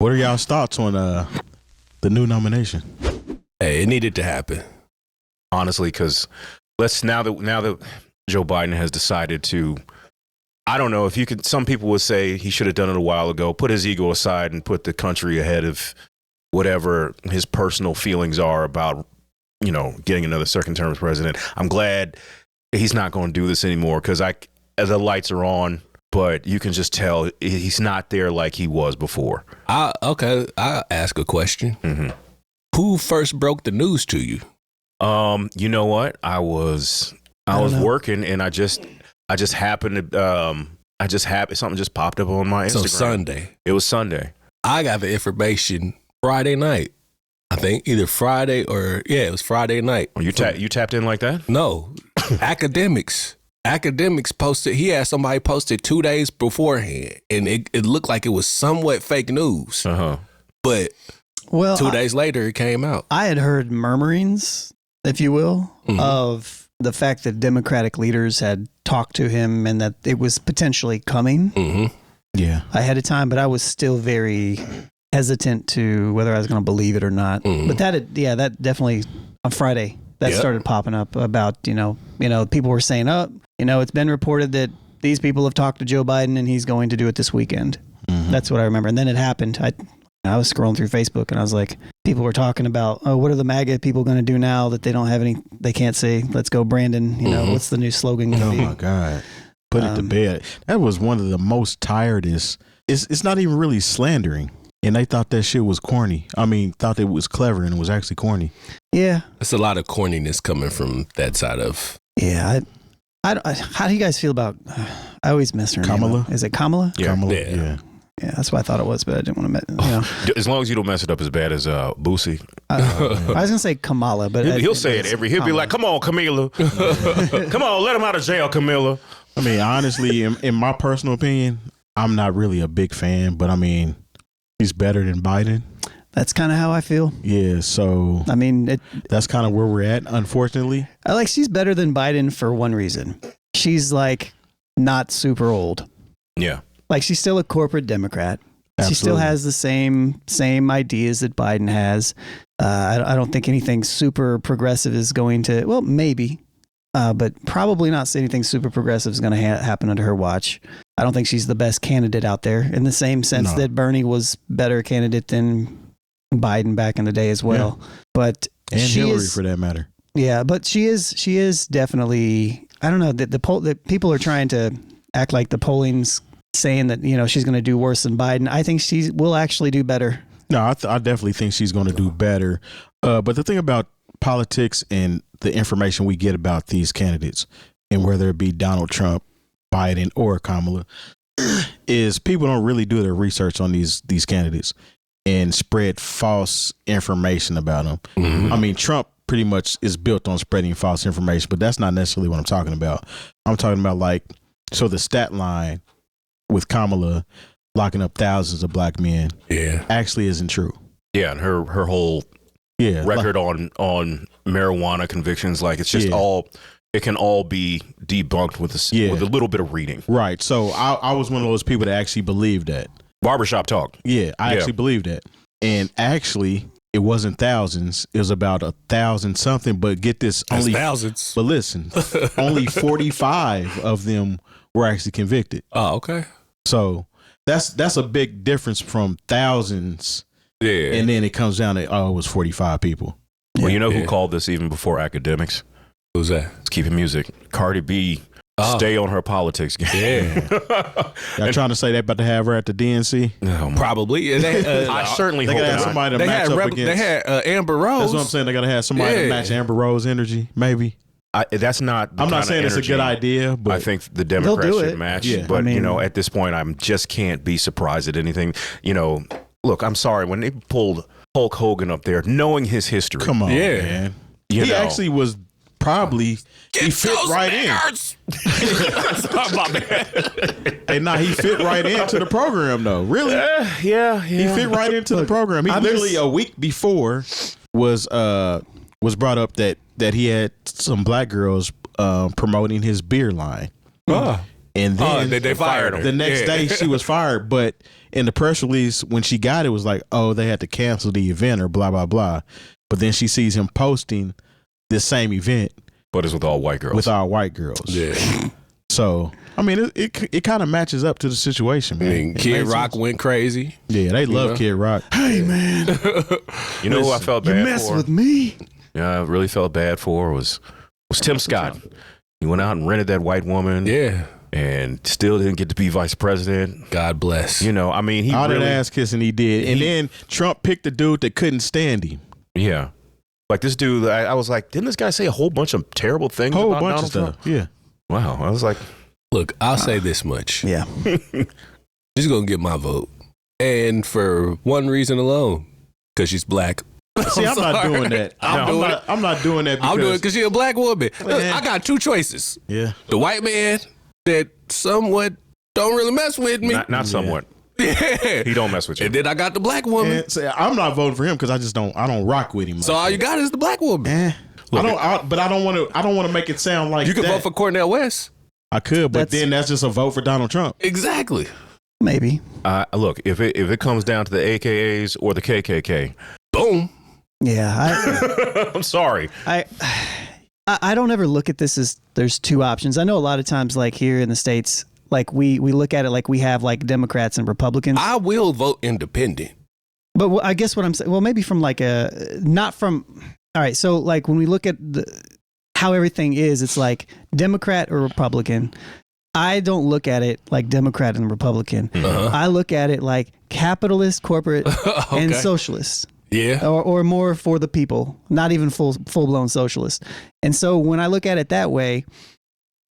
What are y'all's thoughts on the new nomination? Hey, it needed to happen. Honestly, because now that Joe Biden has decided to, I don't know if you could. Some people would say he should have done it a while ago. Put his ego aside and put the country ahead of whatever his personal feelings are about, getting another second term as president. I'm glad he's not going to do this anymore because as the lights are on, but you can just tell he's not there like he was before. I'll ask a question. Mm-hmm. Who first broke the news to you? You know what? I was working and I just happened to something just popped up on my Instagram. So Sunday. It was Sunday. I got the information Friday night. I think either Friday or it was Friday night. You tapped in like that? No. Academics posted. He had somebody posted 2 days beforehand, and it looked like it was somewhat fake news. But 2 days later, it came out. I had heard murmurings, if you will, of the fact that Democratic leaders had talked to him and that it was potentially coming ahead of time. But I was still very hesitant to whether I was going to believe it or not. But that definitely on Friday that started popping up about people were saying, it's been reported that these people have talked to Joe Biden and he's going to do it this weekend. That's what I remember. And then it happened. I was scrolling through Facebook and I was like, people were talking about, what are the MAGA people going to do now that they don't have any, they can't say, let's go, Brandon. What's the new slogan going to be? Oh my God. Put it to bed. That was one of the most tiredest. It's not even really slandering. And they thought that shit was corny. I mean, thought it was clever and it was actually corny. Yeah. It's a lot of corniness coming from that side of. Yeah. How do you guys feel about, I always mess her Kamala? name up. Is it Kamala? Yeah. Kamala, yeah. Yeah, that's what I thought it was, but I didn't want to, As long as you don't mess it up as bad as Boosie. I was going to say Kamala, but he'll say it he'll be like, come on, Camila. Come on, let him out of jail, Camila. I mean, honestly, in my personal opinion, I'm not really a big fan, but I mean, he's better than Biden. That's kind of how I feel. Yeah, so I mean, that's kind of where we're at, unfortunately. She's better than Biden for one reason. She's like not super old. Yeah. Like she's still a corporate Democrat. Absolutely. She still has the same ideas that Biden has. I don't think anything super progressive is going to, well, maybe, but probably not anything super progressive is going to happen under her watch. I don't think she's the best candidate out there in the same sense that Bernie was better candidate than Biden back in the day as well. Yeah. But and Hillary for that matter. Yeah, but she is definitely, I don't know, that people are trying to act like the polling's saying that, she's going to do worse than Biden. I think she will actually do better. No, I definitely think she's going to do better. But the thing about politics and the information we get about these candidates, and whether it be Donald Trump, Biden, or Kamala, is people don't really do their research on these candidates and spread false information about them. I mean, Trump pretty much is built on spreading false information, but that's not necessarily what I'm talking about. I'm talking about so the stat line with Kamala locking up thousands of black men actually isn't true. Yeah, and her whole record on marijuana convictions, it's just it can all be debunked with a little bit of reading. Right. So I was one of those people that actually believed that. Barbershop talk. Yeah, I actually believed that. And actually, it wasn't thousands. It was about 1,000 something. But get this, only thousands. But listen, only 45 of them were actually convicted. Oh, okay. So that's a big difference from thousands. Yeah. And then it comes down to, it was 45 people. Well, you know who called this even before academics? Who's that? It's keeping music. Cardi B. Stay on her politics game. Yeah. Y'all trying to say they about to have her at the DNC? No, probably. I certainly hope they not. Somebody to match up against. They had Amber Rose. That's what I'm saying. They got to have somebody to match Amber Rose energy, maybe. That's not. I'm not saying it's a good idea, but I think the Democrats should match. Yeah. But at this point, I just can't be surprised at anything. Look, I'm sorry when they pulled Hulk Hogan up there, knowing his history. Come on, man. He actually was. Probably he fit right in. He fit right into the program though. Really? Yeah. He fit right into the program. He literally a week before was brought up that he had some black girls promoting his beer line. And then they fired her. The next day she was fired. But in the press release, when she got it, was like, oh, they had to cancel the event or blah, blah, blah. But then she sees him posting this same event. But it's with all white girls. With all white girls. Yeah. So, I mean, it kind of matches up to the situation, man. I mean, Kid Rock went crazy. Yeah, they love Kid Rock. Hey, man. You know who I felt bad for? You mess with me. Yeah, I really felt bad for was Tim Scott. He went out and rented that white woman. Yeah. And still didn't get to be vice president. God bless. You know, I mean, he all really, that ass kissing he did. And then Trump picked a dude that couldn't stand him. Yeah. Like this dude, I was like, didn't this guy say a whole bunch of terrible things about Donald Trump? Yeah. Wow. I was like, look, I'll say this much. Yeah. She's going to get my vote. And for one reason alone, because she's black. See, I'm not doing that. I'm not doing that because I'm doing it because she's a black woman. Look, I got two choices. Yeah. The white man that somewhat don't really mess with me. Not somewhat. Yeah. He don't mess with you. And then I got the black woman. And so I'm not voting for him because I don't rock with him. So all you got is the black woman. I don't want to make it sound like you could vote for Cornel West. I could, but then that's just a vote for Donald Trump. Exactly. Maybe. Look, if it comes down to the AKAs or the KKK, boom. Yeah, I'm sorry. I don't ever look at this as there's two options. I know a lot of times, like here in the States, like we look at it like we have like Democrats and Republicans. I will vote independent. But I guess what I'm saying, well, maybe from like not from, all right. So like when we look at how everything is, it's like Democrat or Republican. I don't look at it like Democrat and Republican. I look at it like capitalist, corporate, and socialist. Yeah. Or more for the people, not even full-blown socialist. And so when I look at it that way,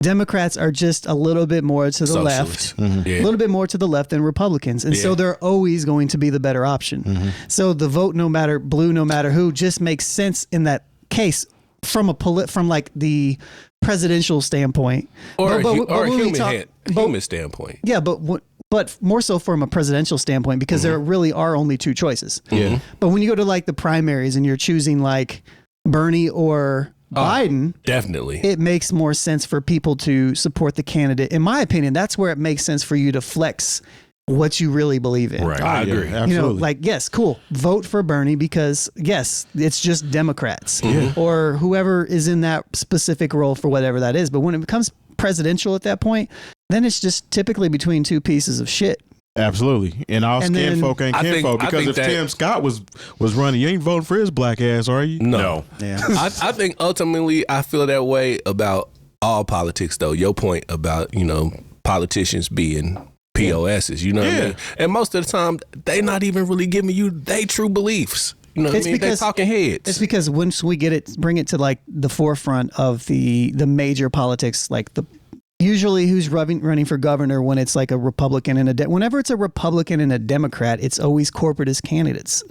Democrats are just a little bit more to the left, a little bit more to the left than Republicans. And so they're always going to be the better option. So the vote, no matter blue, no matter who, just makes sense in that case from from like the presidential standpoint. Or a human standpoint. Yeah, but more so from a presidential standpoint, because there really are only two choices. Yeah. But when you go to like the primaries and you're choosing like Bernie or Biden, definitely, it makes more sense for people to support the candidate. In my opinion, that's where it makes sense for you to flex what you really believe in. Right. I agree. Absolutely. You know, like, yes, cool. Vote for Bernie because, yes, it's just Democrats or whoever is in that specific role for whatever that is. But when it becomes presidential at that point, then it's just typically between two pieces of shit. Absolutely. And all skin folk ain't kinfolk. Because if Tim Scott was running, you ain't voting for his black ass, are you? No. Yeah. I think ultimately I feel that way about all politics, though. Your point about, politicians being POSs, you know what I mean? And most of the time, they not even really giving you they true beliefs. You know what I mean? They're talking heads. It's because once we bring it to like the forefront of the major politics, like usually who's running for governor when it's like a Republican and whenever it's a Republican and a Democrat, it's always corporatist candidates.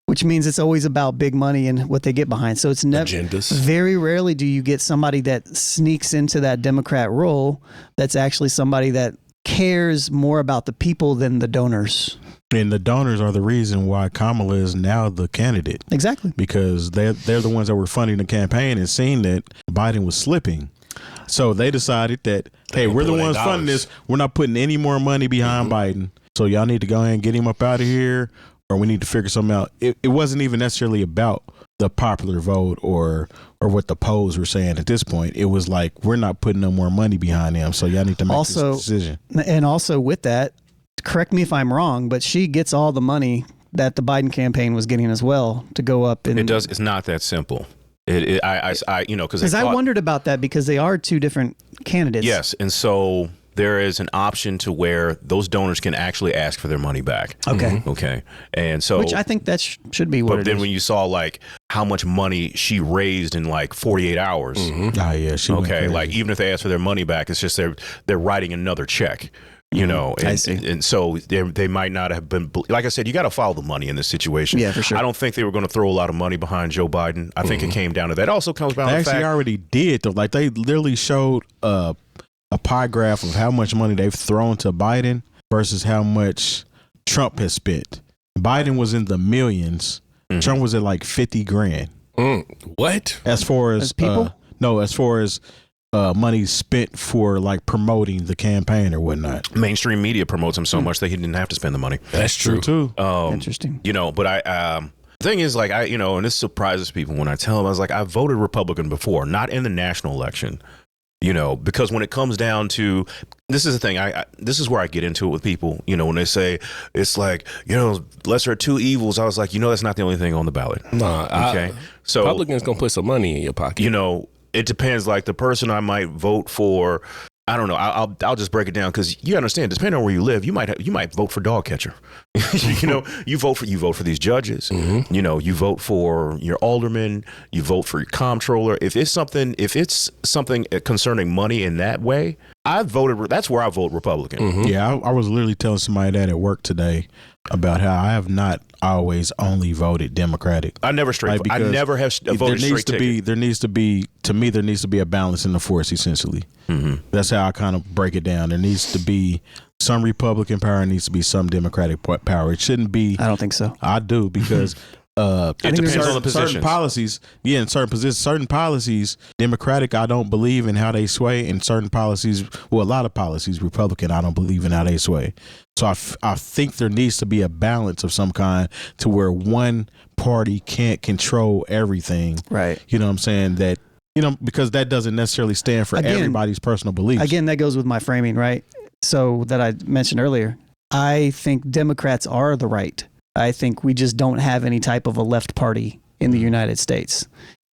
Which means it's always about big money and what they get behind. So it's never agendas. Very rarely do you get somebody that sneaks into that Democrat role that's actually somebody that cares more about the people than the donors. And the donors are the reason why Kamala is now the candidate. Exactly. Because they're the ones that were funding the campaign and seeing that Biden was slipping. So they decided that, hey, we're the ones funding this. We're not putting any more money behind Biden. So y'all need to go ahead and get him up out of here, or we need to figure something out. It wasn't even necessarily about the popular vote or what the polls were saying at this point. It was like, we're not putting no more money behind him. So y'all need to make this decision. And also with that, correct me if I'm wrong, but she gets all the money that the Biden campaign was getting as well to go up. And it's not that simple. Because I wondered about that because they are two different candidates. Yes. And so there is an option to where those donors can actually ask for their money back. Okay. Okay. And so, which I think that should be what it is. But then when you saw like how much money she raised in like 48 hours. Oh yeah. Like even if they ask for their money back, it's just they're writing another check. And so they might not have been, like I said, you got to follow the money in this situation. Yeah, for sure. I don't think they were going to throw a lot of money behind Joe Biden. I think it came down to that. Also comes down to the fact. They actually already did though. Like they literally showed a pie graph of how much money they've thrown to Biden versus how much Trump has spent. Biden was in the millions. Trump was at like 50 grand. What? As far as people? No, as far as money spent for like promoting the campaign or whatnot. Mainstream media promotes him so much that he didn't have to spend the money. That's true too. Interesting. You know, but the thing is, like, and this surprises people when I tell them, I was like, I voted Republican before, not in the national election. You know, because when it comes down to, this is the thing, this is where I get into it with people, you know, when they say, it's like, you know, lesser of two evils, I was like, you know, that's not the only thing on the ballot. Okay. So Republicans going to put some money in your pocket. You know, it depends. Like the person I might vote for, I don't know. I'll just break it down because you understand. Depending on where you live, you might vote for dog catcher. You know, you vote for these judges. Mm-hmm. You know, you vote for your alderman. You vote for your comptroller. If it's something concerning money in that way, that's where I vote Republican. Mm-hmm. Yeah, I was literally telling somebody that at work today about how I have not always only voted Democratic. I never I never have voted straight ticket. There needs to be a balance in the force, essentially. Mm-hmm. That's how I kind of break it down. There needs to be some Republican power, needs to be some Democratic power. It shouldn't be. I don't think so. I do, because it depends on the positions. Certain policies, in certain positions, certain policies, Democratic, I don't believe in how they sway, and certain policies, well, a lot of policies, Republican, I don't believe in how they sway. So I think there needs to be a balance of some kind to where one party can't control everything. Right. You know what I'm saying? That, you know, because that doesn't necessarily stand for everybody's personal beliefs. Again, that goes with my framing, right? So that I mentioned earlier, I think Democrats are the right. I think we just don't have any type of a left party in the United States.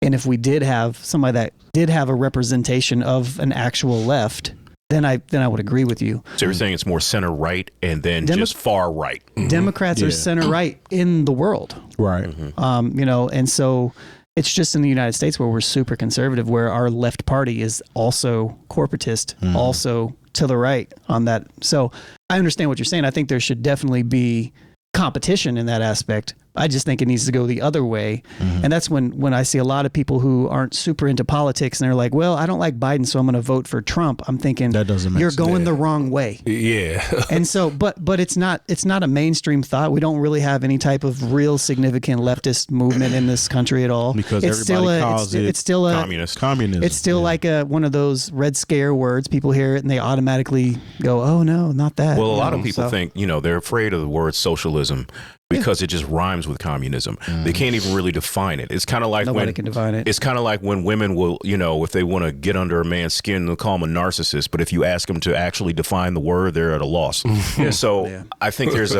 And if we did have somebody that did have a representation of an actual left, then I would agree with you. So you're saying it's more center right and then just far right. Mm-hmm. Democrats are center right in the world. Right. Mm-hmm. You know, and so it's just in the United States where we're super conservative, where our left party is also corporatist, also to the right on that. So I understand what you're saying. I think there should definitely be competition in that aspect. I just think it needs to go the other way. Mm-hmm. And that's when I see a lot of people who aren't super into politics and they're like, well, I don't like Biden, so I'm going to vote for Trump. I'm thinking that doesn't make sense. You're going the wrong way. Yeah. And so, but it's not a mainstream thought. We don't really have any type of real significant leftist movement in this country at all. Because everybody calls it communist. Communism. It's still like one of those red scare words. People hear it and they automatically go, oh no, not that. Well, a lot of people think, you know, they're afraid of the word socialism because it just rhymes with communism. They can't even really define it. It's kind of like nobody can define it. It's kind of like when women will, you know, if they want to get under a man's skin, they'll call him a narcissist. But if you ask them to actually define the word, they're at a loss. So I think there's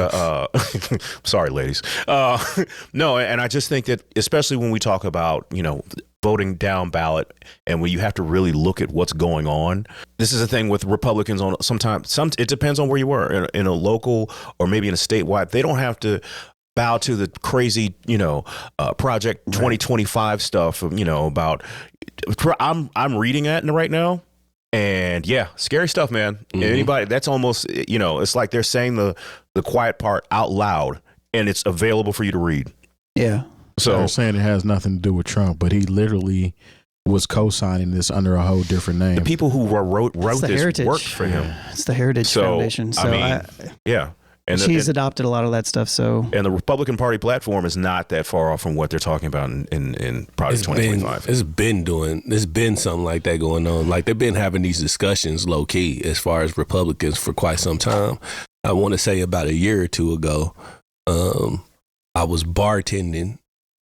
sorry, ladies. No, and I just think that, especially when we talk about, you know, voting down ballot, and when you have to really look at what's going on. This is the thing with Republicans. It depends on where you were in a local or maybe in a statewide. They don't have to bow to the crazy, you know, Project 2025 stuff. You know, about I'm reading that right now. And yeah, scary stuff, man. Mm-hmm. Anybody, that's almost, you know, it's like they're saying the quiet part out loud, and it's available for you to read. Yeah. So they're saying it has nothing to do with Trump, but he literally was co-signing this under a whole different name. The people who wrote this worked for him. It's the Heritage Foundation. So yeah. And he's adopted a lot of that stuff. So, and the Republican Party platform is not that far off from what they're talking about in Project 2025. There's been something like that going on. Like they've been having these discussions low key as far as Republicans for quite some time. I want to say about a year or two ago, I was bartending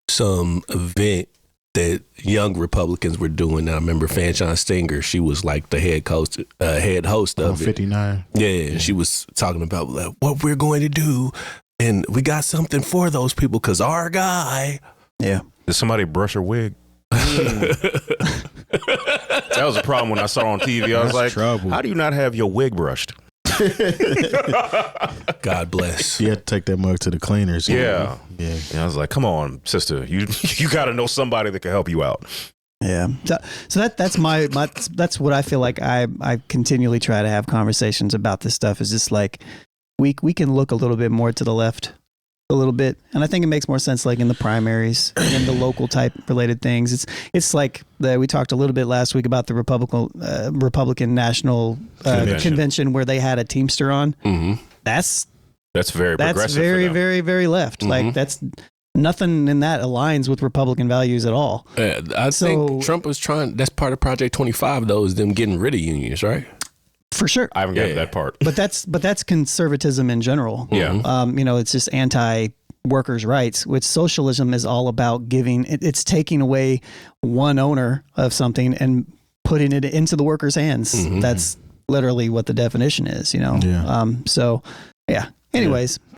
some event that young Republicans were doing. I remember Fanchon Stinger, she was like the head host of it. 59. Yeah, she was talking about like, what we're going to do, and we got something for those people because our guy. Yeah. Did somebody brush her wig? That was a problem when I saw her on TV. I was like, trouble. How do you not have your wig brushed? God bless. You had to take that mug to the cleaners. Yeah. And I was like, come on, sister, you got to know somebody that can help you out. Yeah. So that's my that's what I feel like I continually try to have conversations about this stuff, is just like we can look a little bit more to the left a little bit, and I think it makes more sense like in the primaries and the local type related things. It's like we talked a little bit last week about the Republican National Convention where they had a Teamster on. Mm-hmm. That's very progressive. That's very, very, very left. Mm-hmm. Like nothing in that aligns with Republican values at all. I think Trump was trying. That's part of Project 25, though, is them getting rid of unions, right? For sure. I haven't gotten that part. But that's conservatism in general. Yeah. It's just anti-workers' rights, which socialism is all about giving. It's taking away one owner of something and putting it into the workers' hands. That's literally what the definition is, Yeah. Anyways.